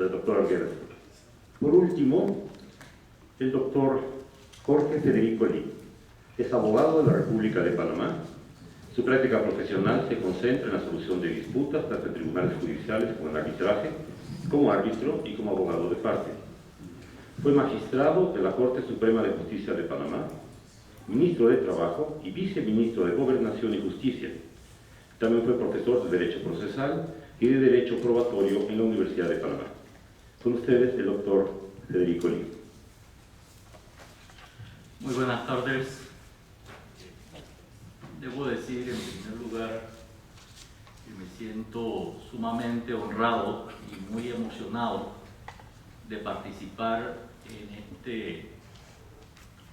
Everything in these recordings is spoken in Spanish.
del doctor Arguedas. Por último, el doctor Jorge Federico Lee es abogado de la República de Panamá. Su práctica profesional se concentra en la solución de disputas tanto en tribunales judiciales como en arbitraje, como árbitro y como abogado de parte. Fue magistrado de la Corte Suprema de Justicia de Panamá, ministro de Trabajo y viceministro de Gobernación y Justicia. También fue profesor de Derecho Procesal y de Derecho Probatorio en la Universidad de Panamá. Con ustedes, el doctor Federico Lee. Muy buenas tardes. Debo decir, en primer lugar, que me siento sumamente honrado y muy emocionado de participar en este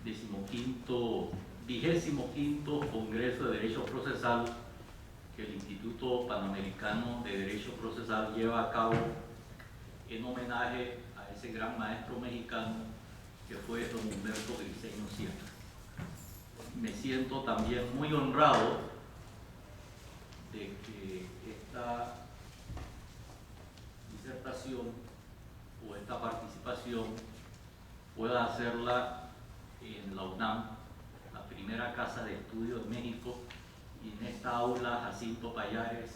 25º Congreso de Derecho Procesal que el Instituto Panamericano de Derecho Procesal lleva a cabo en homenaje a ese gran maestro mexicano que fue don Humberto Briceño Sierra. Me siento también muy honrado de que esta disertación o esta participación pueda hacerla en la UNAM, la primera casa de estudio de México, y en esta aula Jacinto Pallares,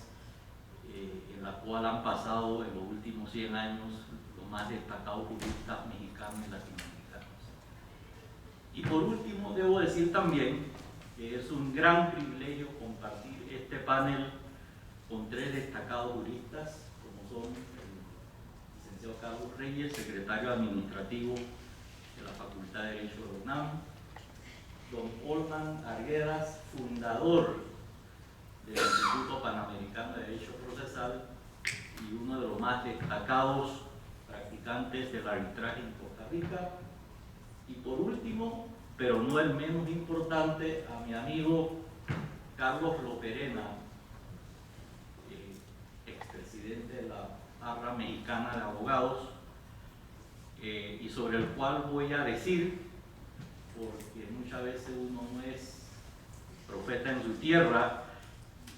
en la cual han pasado en los últimos 100 años los más destacados juristas mexicanos y latinoamericanos. Y por último, debo decir también que es un gran privilegio compartir este panel con tres destacados juristas, como son el licenciado Carlos Reyes, secretario administrativo de la Facultad de Derecho de la UNAM, don Olman Arguedas, fundador del Instituto Panamericano de Derecho Procesal y uno de los más destacados practicantes del arbitraje en Costa Rica. Y por último, pero no el menos importante, a mi amigo Carlos Loperena, expresidente de la Barra Mexicana de Abogados, y sobre el cual voy a decir, porque muchas veces uno no es profeta en su tierra,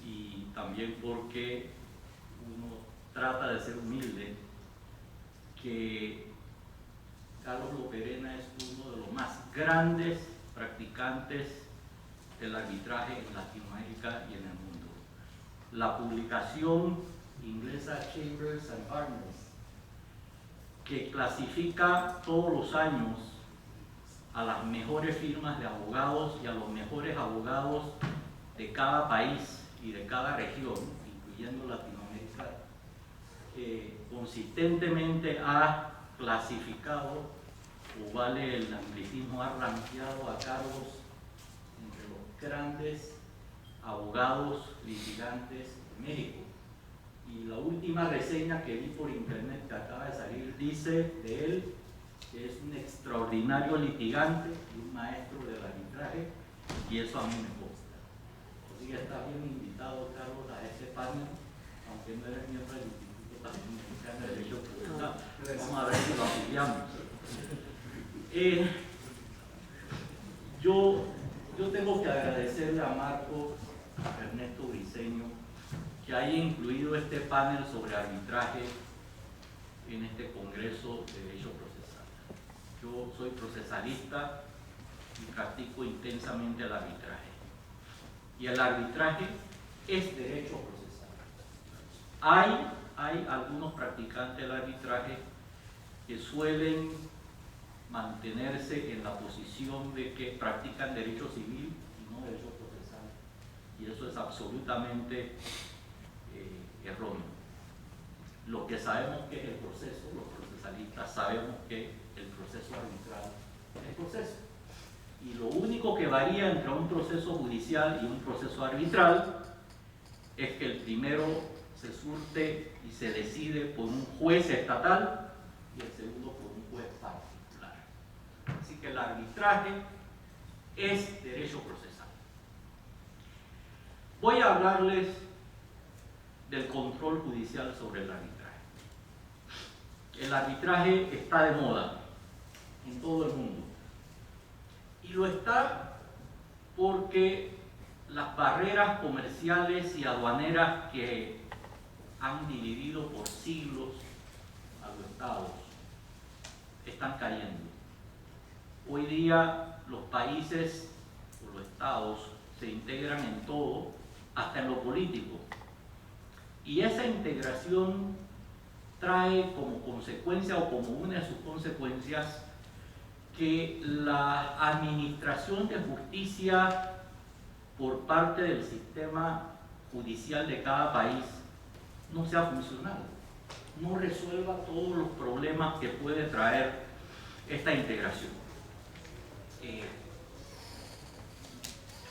y también porque uno trata de ser humilde, que Carlos Loperena es uno de los más grandes practicantes del arbitraje en Latinoamérica y en el mundo. La publicación inglesa Chambers and Partners, que clasifica todos los años a las mejores firmas de abogados y a los mejores abogados de cada país y de cada región, incluyendo Latinoamérica, consistentemente ha clasificado, o vale el anglicismo, ha rankeado a Carlos entre los grandes abogados litigantes de México. Y la última reseña que vi por internet que acaba de salir dice de él que es un extraordinario litigante y un maestro del arbitraje, y eso a mí me consta. Así que está bien invitado, Carlos, a este panel, aunque no eres miembro del Instituto Panamericano de Derecho Procesal. Vamos a ver si lo afiliamos. Yo tengo que agradecerle a Marco Ernesto Briceño que haya incluido este panel sobre arbitraje en este Congreso de Derecho Procesal. Yo soy procesalista y practico intensamente el arbitraje. Y el arbitraje es derecho procesal. Hay algunos practicantes del arbitraje que suelen mantenerse en la posición de que practican derecho civil y no derecho procesal. Y eso es absolutamente erróneo. Lo que sabemos que es el proceso, los procesalistas sabemos que el proceso arbitral es proceso. Y lo único que varía entre un proceso judicial y un proceso arbitral es que el primero se surte y se decide por un juez estatal y el segundo por un juez particular. Así que el arbitraje es derecho procesal. Voy a hablarles del control judicial sobre el arbitraje. El arbitraje está de moda en todo el mundo. Y lo está porque las barreras comerciales y aduaneras que han dividido por siglos a los estados están cayendo. Hoy día los países o los estados se integran en todo, hasta en lo político. Y esa integración trae como consecuencia o como una de sus consecuencias que la administración de justicia por parte del sistema judicial de cada país no sea funcional, no resuelva todos los problemas que puede traer esta integración.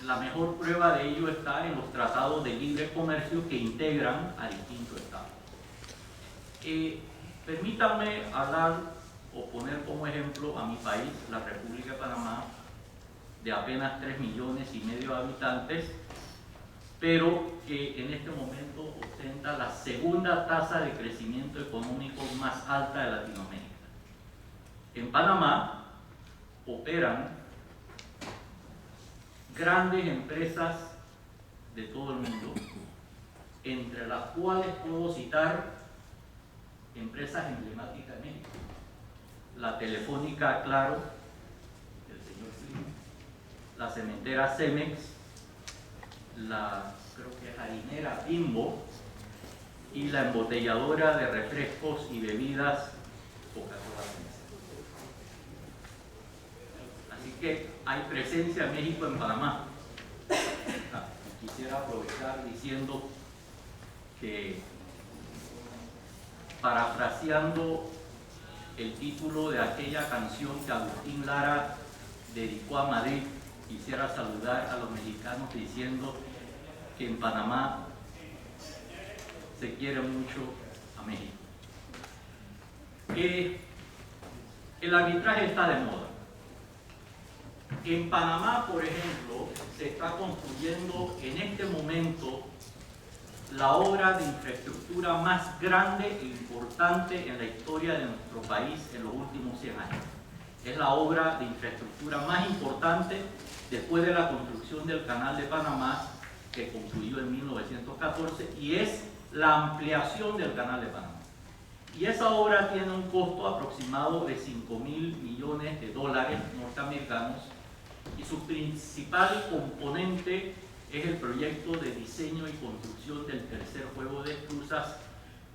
La mejor prueba de ello está en los tratados de libre comercio que integran a distintos estados. Permítanme hablar o poner como ejemplo a mi país, la República de Panamá, de apenas 3,5 millones de habitantes, pero que en este momento ostenta la segunda tasa de crecimiento económico más alta de Latinoamérica. En Panamá operan grandes empresas de todo el mundo, entre las cuales puedo citar empresas emblemáticas de México: la Telefónica Claro, el señor Slim, la cementera Cemex, la, creo que es harinera Bimbo, y la embotelladora de refrescos y bebidas Coca-Cola. Así que hay presencia de México en Panamá. Quisiera aprovechar diciendo que, parafraseando el título de aquella canción que Agustín Lara dedicó a Madrid, quisiera saludar a los mexicanos diciendo que en Panamá se quiere mucho a México. El arbitraje está de moda. En Panamá, por ejemplo, se está construyendo en este momento la obra de infraestructura más grande e importante en la historia de nuestro país en los últimos 100 años. Es la obra de infraestructura más importante después de la construcción del Canal de Panamá, que concluyó en 1914, y es la ampliación del Canal de Panamá. Y esa obra tiene un costo aproximado de $5,000 millones norteamericanos, y su principal componente es el proyecto de diseño y construcción del tercer juego de esclusas,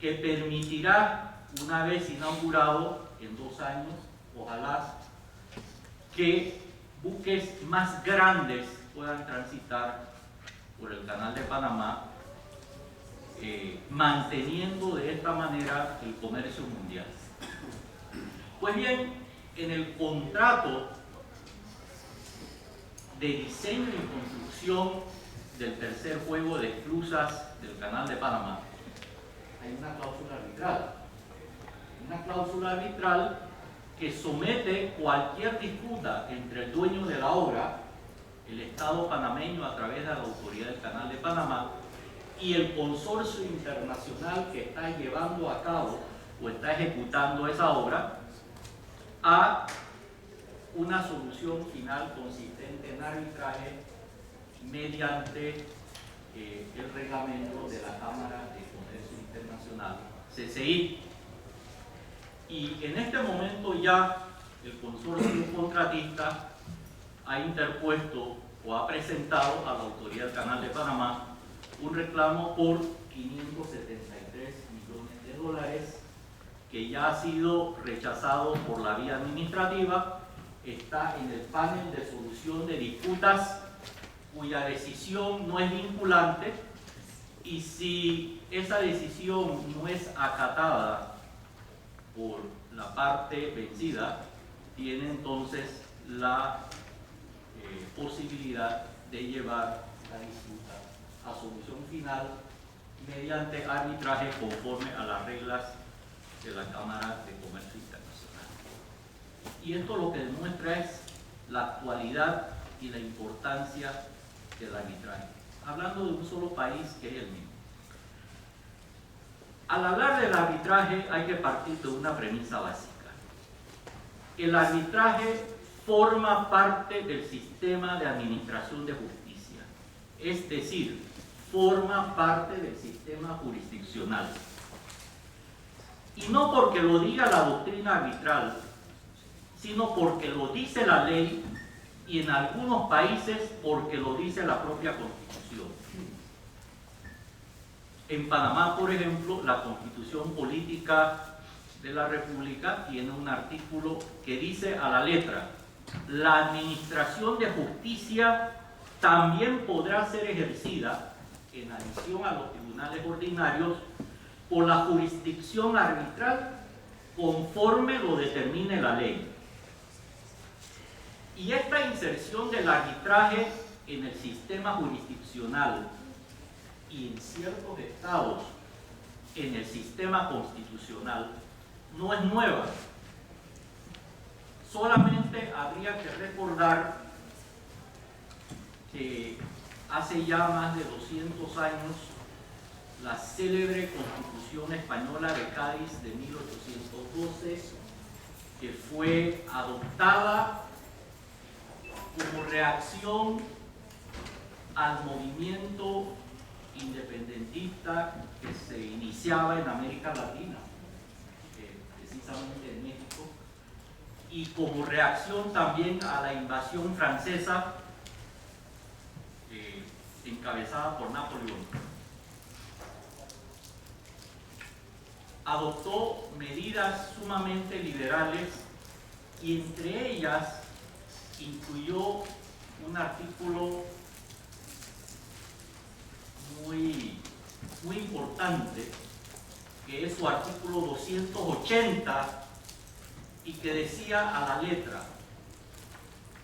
que permitirá, una vez inaugurado en 2 años, ojalá, que buques más grandes puedan transitar por el Canal de Panamá, manteniendo de esta manera el comercio mundial. Pues bien, en el contrato de diseño y construcción del tercer juego de esclusas del Canal de Panamá hay una cláusula arbitral. Una cláusula arbitral que somete cualquier disputa entre el dueño de la obra, el Estado panameño a través de la Autoridad del Canal de Panamá, y el consorcio internacional que está llevando a cabo o está ejecutando esa obra, a una solución final consistente en arbitraje mediante el reglamento de la Cámara de Comercio Internacional, CCI. Y en este momento ya el consorcio contratista ha interpuesto o ha presentado a la Autoridad del Canal de Panamá un reclamo por $573 millones, que ya ha sido rechazado por la vía administrativa. Está en el panel de solución de disputas, cuya decisión no es vinculante, y si esa decisión no es acatada por la parte vencida, tiene entonces la posibilidad de llevar la disputa a solución final mediante arbitraje conforme a las reglas de la Cámara de Comercio Internacional. Y esto lo que demuestra es la actualidad y la importancia del arbitraje, hablando de un solo país que es el mismo. Al hablar del arbitraje hay que partir de una premisa básica. El arbitraje forma parte del sistema de administración de justicia, es decir, forma parte del sistema jurisdiccional. Y no porque lo diga la doctrina arbitral, sino porque lo dice la ley y en algunos países porque lo dice la propia Constitución. En Panamá, por ejemplo, la Constitución Política de la República tiene un artículo que dice a la letra: la administración de justicia también podrá ser ejercida, en adición a los tribunales ordinarios, por la jurisdicción arbitral conforme lo determine la ley. Y esta inserción del arbitraje en el sistema jurisdiccional y en ciertos estados en el sistema constitucional no es nueva. Solamente habría que recordar que hace ya más de 200 años la célebre Constitución Española de Cádiz de 1812, que fue adoptada como reacción al movimiento independentista que se iniciaba en América Latina, precisamente en México, y como reacción también a la invasión francesa encabezada por Napoleón. Adoptó medidas sumamente liberales y entre ellas incluyó un artículo muy importante, que es su artículo 280, y que decía a la letra: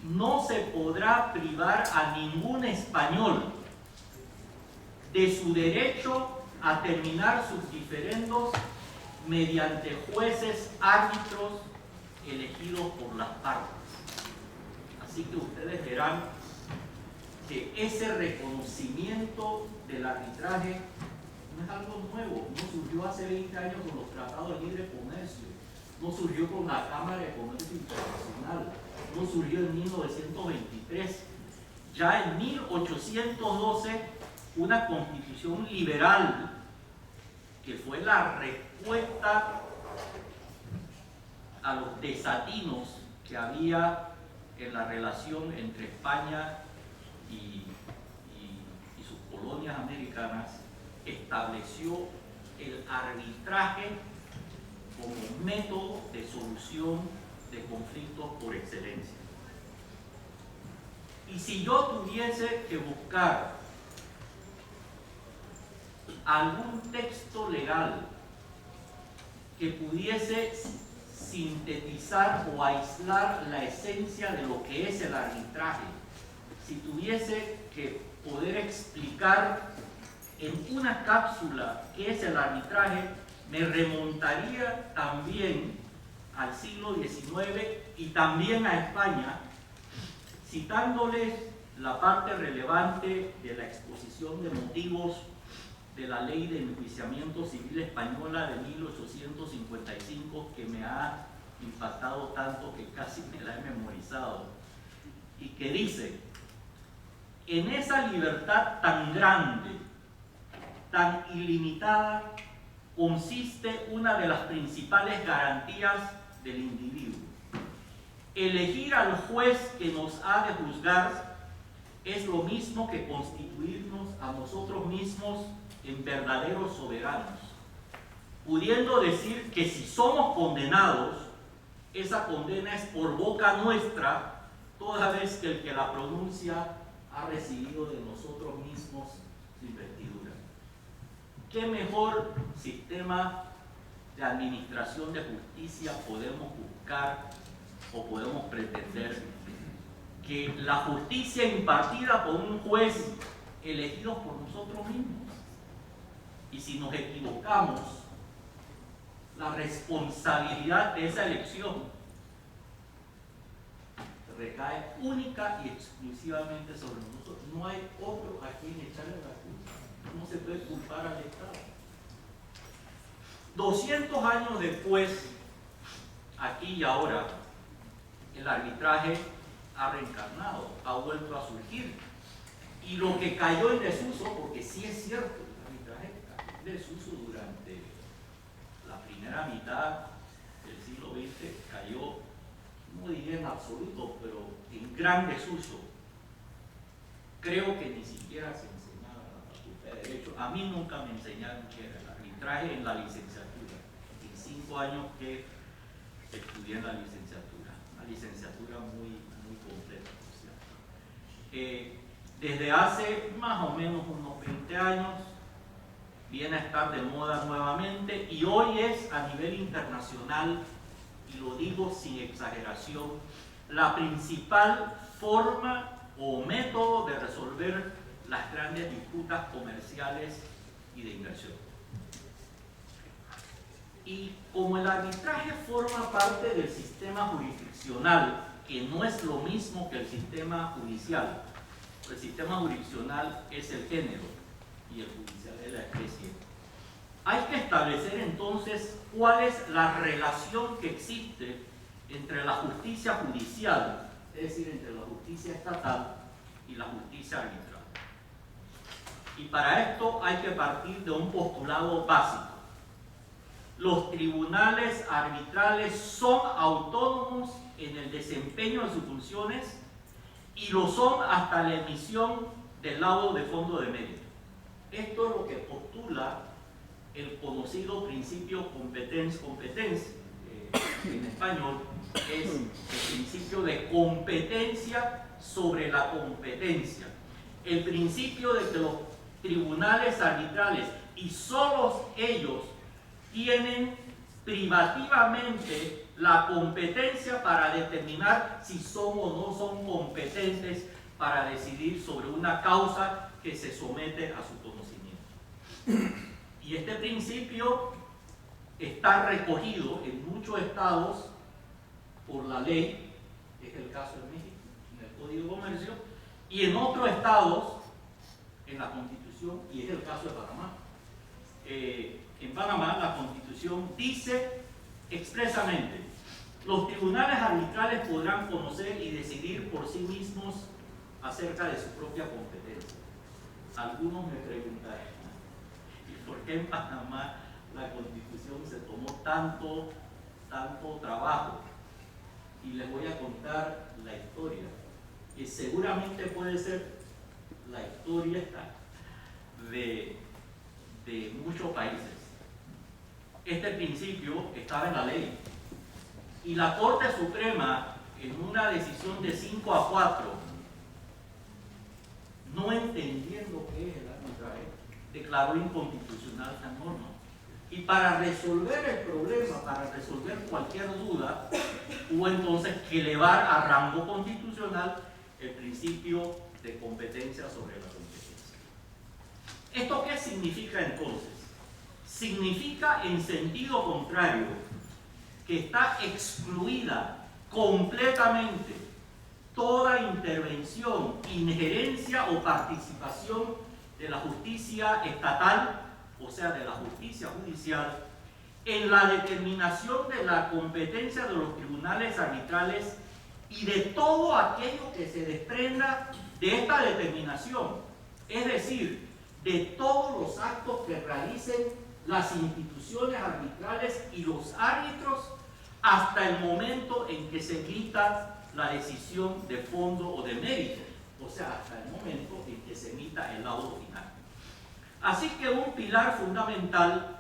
no se podrá privar a ningún español de su derecho a terminar sus diferendos mediante jueces árbitros elegidos por las partes. Así que ustedes verán que ese reconocimiento del arbitraje no es algo nuevo, no surgió hace 20 años con los tratados de libre comercio, no surgió con la Cámara de Comercio Internacional, no surgió en 1923. Ya en 1812, una constitución liberal, que fue la respuesta a los desatinos que había en la relación entre España y sus colonias americanas, estableció el arbitraje como método de solución de conflictos por excelencia. Y si yo tuviese que buscar algún texto legal que pudiese sintetizar o aislar la esencia de lo que es el arbitraje, si tuviese que poder explicar en una cápsula qué es el arbitraje, me remontaría también al siglo XIX y también a España, citándoles la parte relevante de la exposición de motivos de la Ley de Enjuiciamiento Civil Española de 1855, que me ha impactado tanto que casi me la he memorizado, y que dice: en esa libertad tan grande, tan ilimitada, consiste una de las principales garantías del individuo. Elegir al juez que nos ha de juzgar es lo mismo que constituirnos a nosotros mismos en verdaderos soberanos, pudiendo decir que si somos condenados, esa condena es por boca nuestra, toda vez que el que la pronuncia ha recibido de nosotros mismos su investidura. ¿Qué mejor sistema de administración de justicia podemos buscar o podemos pretender que la justicia impartida por un juez elegido por nosotros mismos? Y si nos equivocamos, la responsabilidad de esa elección recae única y exclusivamente sobre nosotros. No hay otro a quien echarle la culpa. No se puede culpar al Estado. 200 años después, aquí y ahora, el arbitraje ha reencarnado, ha vuelto a surgir. Y lo que cayó en desuso, porque sí es cierto, el arbitraje cayó en desuso durante la Primera primera mitad del siglo XX cayó, no diría en absoluto, pero en gran desuso. Creo que ni siquiera se enseñaba en la Facultad de Derecho. A mí nunca me enseñaron qué era el arbitraje en la licenciatura. En 5 años que estudié en la licenciatura. Una licenciatura muy completa, por cierto. Desde hace más o menos unos 20 años viene a estar de moda nuevamente y hoy es a nivel internacional, y lo digo sin exageración, la principal forma o método de resolver las grandes disputas comerciales y de inversión. Y como el arbitraje forma parte del sistema jurisdiccional, que no es lo mismo que el sistema judicial, el sistema jurisdiccional es el género y el judicial es la especie, hay que establecer entonces cuál es la relación que existe entre la justicia judicial, es decir, entre la justicia estatal y la justicia arbitral. Y para esto hay que partir de un postulado básico. Los tribunales arbitrales son autónomos en el desempeño de sus funciones y lo son hasta la emisión del laudo de fondo de mérito. Esto es lo que postula el conocido principio competencia, en español es el principio de competencia sobre la competencia. El principio de que los tribunales arbitrales, y solo ellos, tienen privativamente la competencia para determinar si son o no son competentes para decidir sobre una causa que se somete a su conocimiento. Y este principio está recogido en muchos estados por la ley, que es el caso de México, en el Código de Comercio, y en otros estados en la Constitución, y es el caso de Panamá. En Panamá la Constitución dice expresamente: los tribunales arbitrales podrán conocer y decidir por sí mismos acerca de su propia competencia. Algunos me preguntarán, ¿y por qué en Panamá la Constitución se tomó tanto trabajo? Y les voy a contar la historia, que seguramente puede ser la historia de muchos países. Este principio estaba en la ley y la Corte Suprema, en una decisión de 5-4, no entendiendo qué es el arbitraje, declaró inconstitucional esta norma. Y para resolver el problema, para resolver cualquier duda, hubo entonces que elevar a rango constitucional el principio de competencia sobre la competencia. ¿Esto qué significa entonces? Significa, en sentido contrario, que está excluida completamente toda intervención, injerencia o participación de la justicia estatal, o sea, de la justicia judicial, en la determinación de la competencia de los tribunales arbitrales y de todo aquello que se desprenda de esta determinación, es decir, de todos los actos que realicen las instituciones arbitrales y los árbitros hasta el momento en que se emita la decisión de fondo o de mérito, o sea, hasta el momento en que se emita el laudo final. Así que un pilar fundamental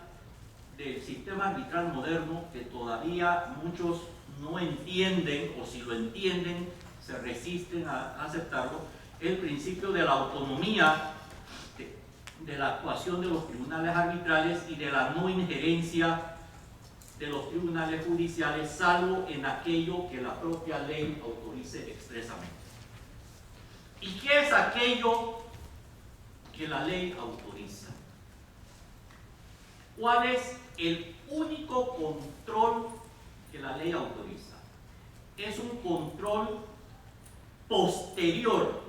del sistema arbitral moderno, que todavía muchos no entienden, o si lo entienden se resisten a aceptarlo, es el principio de la autonomía de la actuación de los tribunales arbitrales y de la no injerencia de los tribunales judiciales, salvo en aquello que la propia ley autorice expresamente. ¿Y qué es aquello que la ley autoriza? ¿Cuál es el único control que la ley autoriza? Es un control posterior,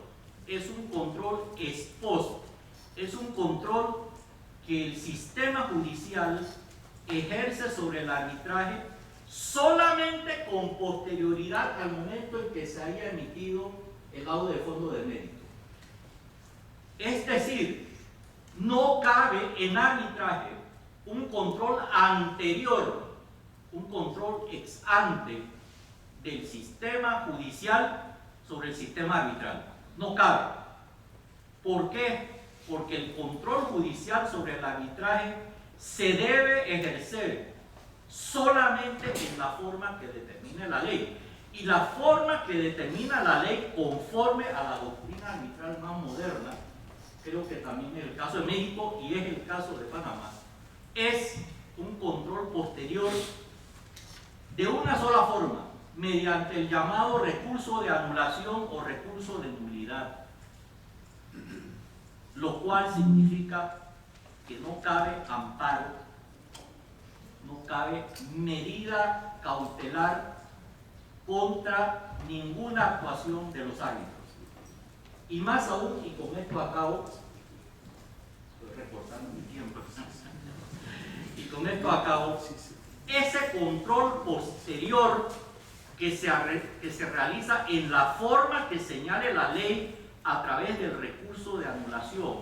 es un control ex post, es un control que el sistema judicial ejerce sobre el arbitraje solamente con posterioridad al momento en que se haya emitido el laudo de fondo de mérito. Es decir, no cabe en arbitraje un control anterior un control ex ante del sistema judicial sobre el sistema arbitral. No cabe. ¿Por qué? Porque el control judicial sobre el arbitraje se debe ejercer solamente en la forma que determine la ley. Y la forma que determina la ley conforme a la doctrina arbitral más moderna, creo que también es el caso de México y es el caso de Panamá, es un control posterior de una sola forma, mediante el llamado recurso de anulación o recurso de nulidad, lo cual significa que no cabe amparo, no cabe medida cautelar contra ninguna actuación de los árbitros. Y más aún, y con esto acabo, estoy recortando mi tiempo, y con esto acabo, ese control posterior que se realiza en la forma que señale la ley a través del recurso de anulación,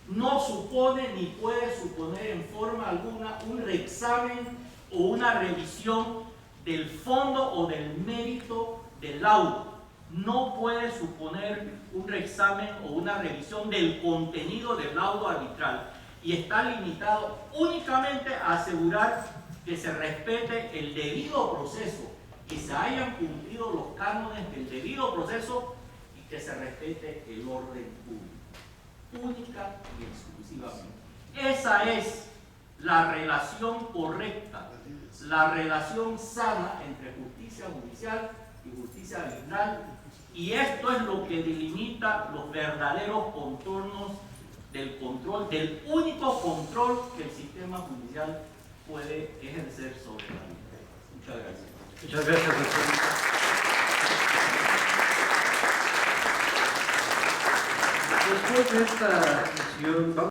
no supone ni puede suponer en forma alguna un reexamen o una revisión del fondo o del mérito del laudo. No puede suponer un reexamen o una revisión del contenido del laudo arbitral y está limitado únicamente a asegurar que se respete el debido proceso, que se hayan cumplido los cánones del debido proceso y que se respete el orden público. Única y exclusivamente. Esa es la relación correcta, la relación sana entre justicia judicial y justicia arbitral, y esto es lo que delimita los verdaderos contornos del control, del único control que el sistema judicial puede ejercer sobre la arbitraje. Muchas gracias. Muchas gracias, doctor. Después de esta sesión,